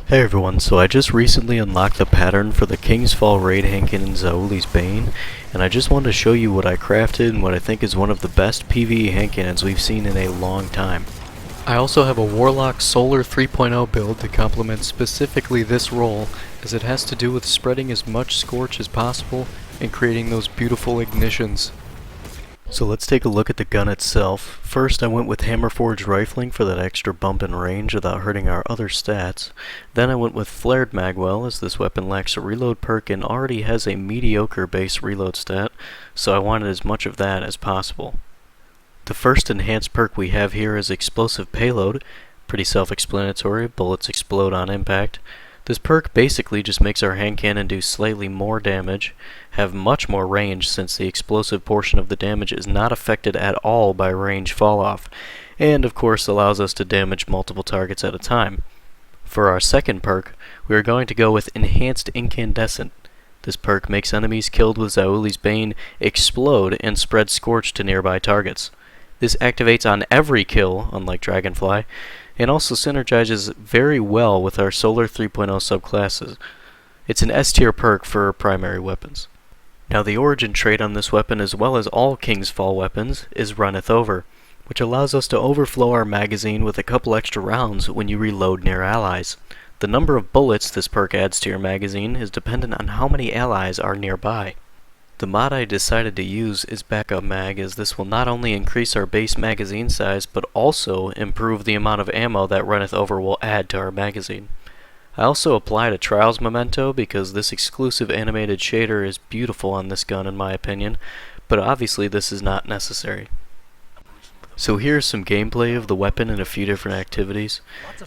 Hey everyone, so I just recently unlocked the pattern for the King's Fall raid Hankin in ZAOULI'S Bane, and I just wanted to show you what I crafted and what I think is one of the best PVE Hankins we've seen in a long time. I also have a Warlock Solar 3.0 build to complement specifically this role, as it has to do with spreading as much scorch as possible and creating those beautiful ignitions. So let's take a look at the gun itself. First I went with hammer-forged rifling for that extra bump in range without hurting our other stats. Then I went with flared magwell, as this weapon lacks a reload perk and already has a mediocre base reload stat, so I wanted as much of that as possible. The first enhanced perk we have here is explosive payload. Pretty self-explanatory, bullets explode on impact. This perk basically just makes our hand cannon do slightly more damage, have much more range since the explosive portion of the damage is not affected at all by range falloff, and of course allows us to damage multiple targets at a time. For our second perk, we are going to go with Enhanced Incandescent. This perk makes enemies killed with ZAOULI'S Bane explode and spread scorch to nearby targets. This activates on every kill, unlike Dragonfly, and also synergizes very well with our Solar 3.0 subclasses. It's an S tier perk for primary weapons. Now the origin trait on this weapon, as well as all King's Fall weapons, is Runneth Over, which allows us to overflow our magazine with a couple extra rounds when you reload near allies. The number of bullets this perk adds to your magazine is dependent on how many allies are nearby. The mod I decided to use is Backup Mag, as this will not only increase our base magazine size, but also improve the amount of ammo that Runneth Over will add to our magazine. I also applied a Trials Memento because this exclusive animated shader is beautiful on this gun in my opinion, but obviously this is not necessary. So here's some gameplay of the weapon and a few different activities.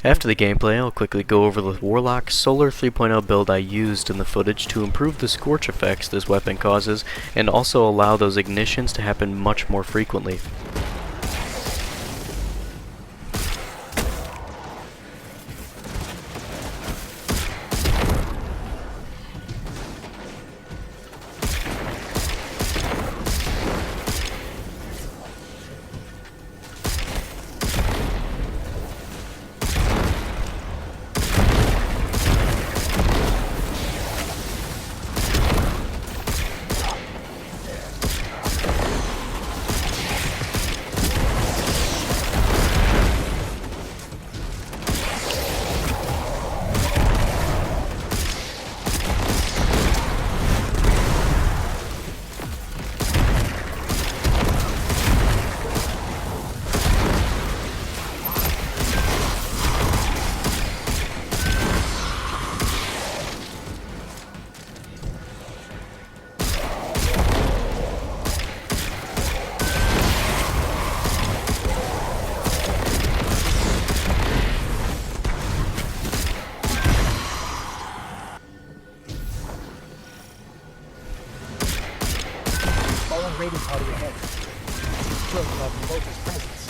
After the gameplay, I'll quickly go over the Warlock Solar 3.0 build I used in the footage to improve the scorch effects this weapon causes and also allow those ignitions to happen much more frequently. Raiding party ahead. Thrilled about Logan's presence.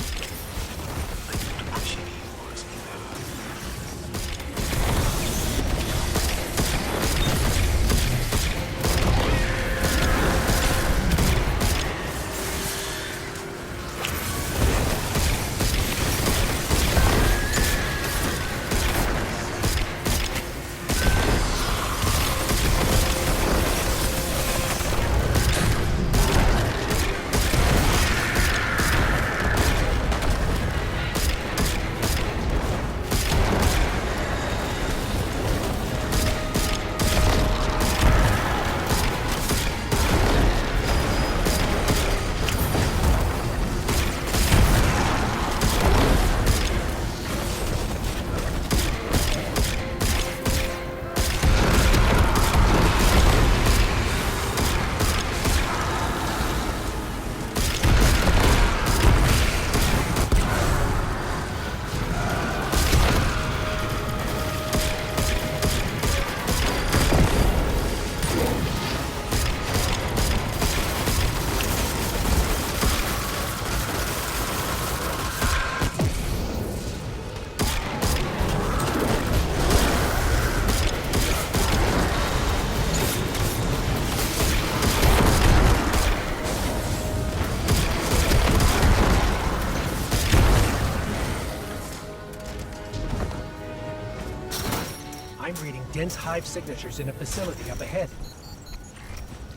I'm reading dense hive signatures in a facility up ahead.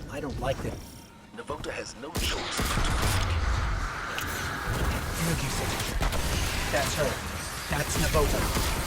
I don't like them. Navota has no choice but Energy signature. That's her. That's Navota.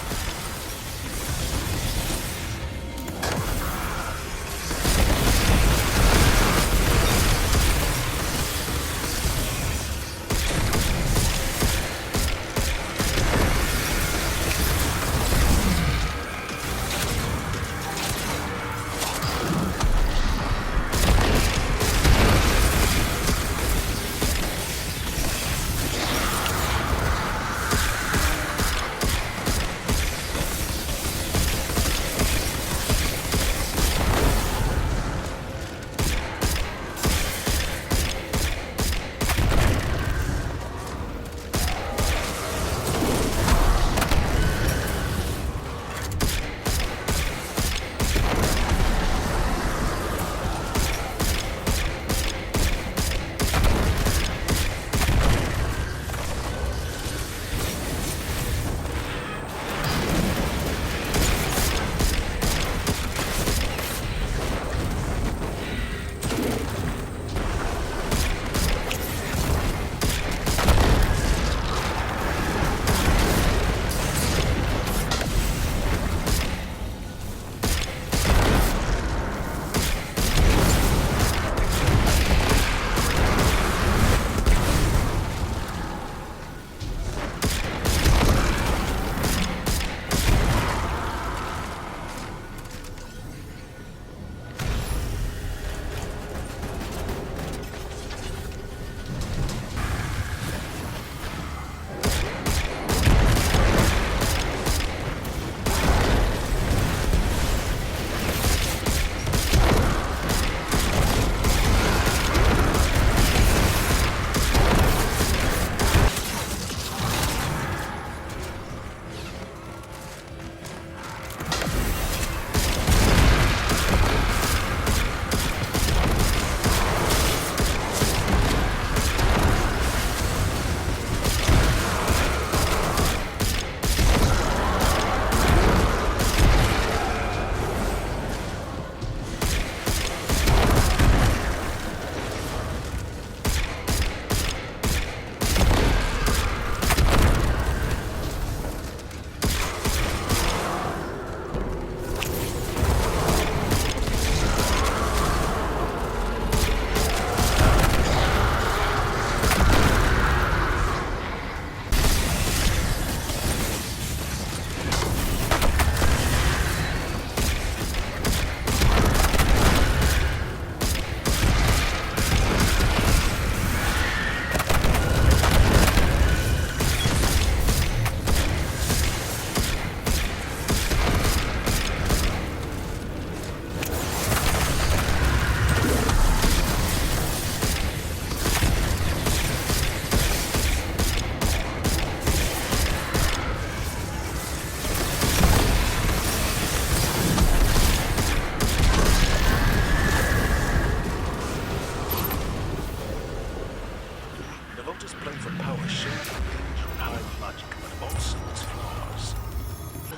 Navota's plan for power showed the danger and high logic, but also its flaws.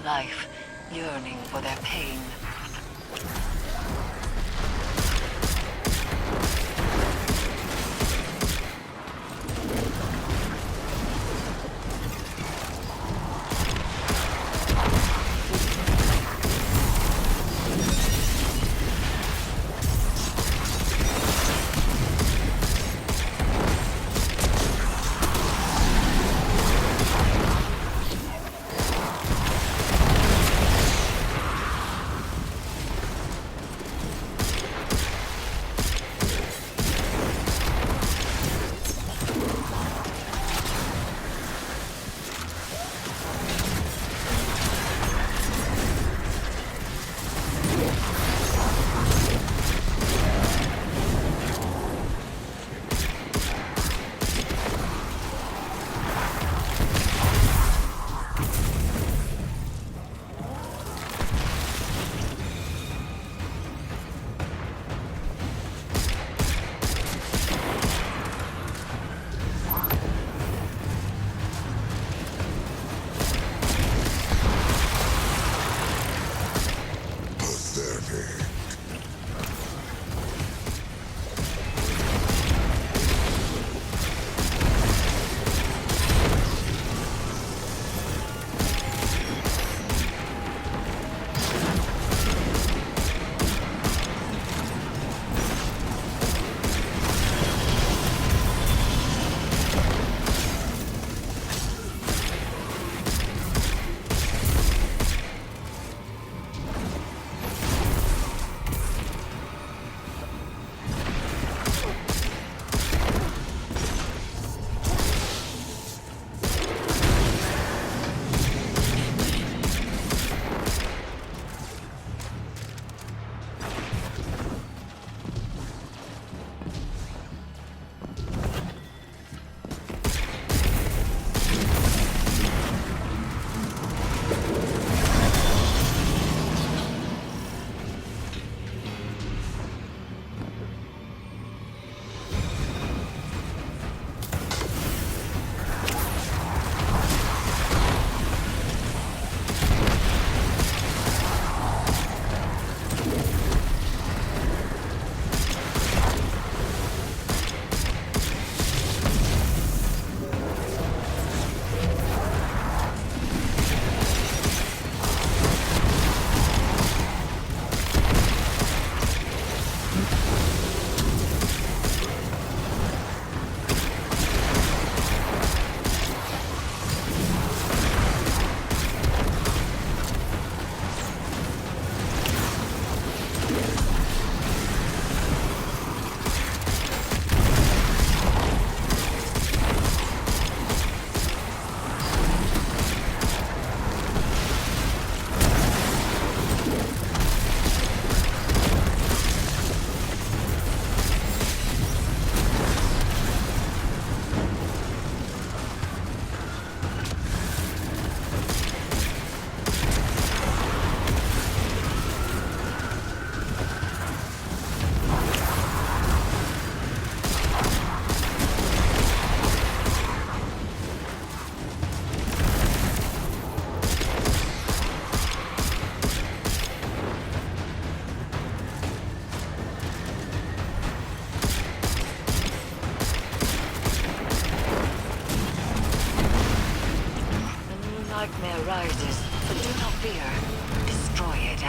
Life yearning for their pain.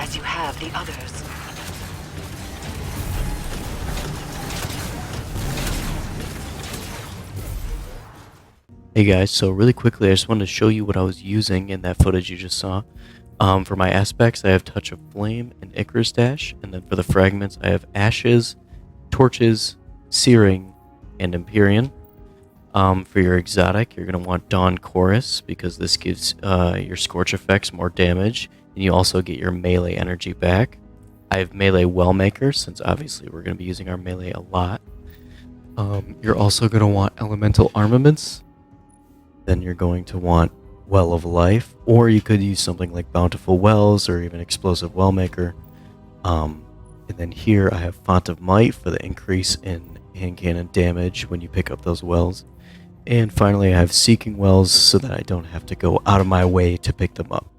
as you have the others. Hey guys, so really quickly I just wanted to show you what I was using in that footage you just saw. For my aspects I have Touch of Flame and Icarus Dash, and then for the fragments I have Ashes, Torches, Searing, and Empyrean. For your exotic you're going to want Dawn Chorus because this gives your Scorch effects more damage, and you also get your melee energy back. I have Melee Wellmaker since obviously we're going to be using our melee a lot. You're also going to want Elemental Armaments. Then you're going to want Well of Life, or you could use something like Bountiful Wells or even Explosive Wellmaker. And then here I have Font of Might for the increase in hand cannon damage when you pick up those wells. And finally I have Seeking Wells so that I don't have to go out of my way to pick them up.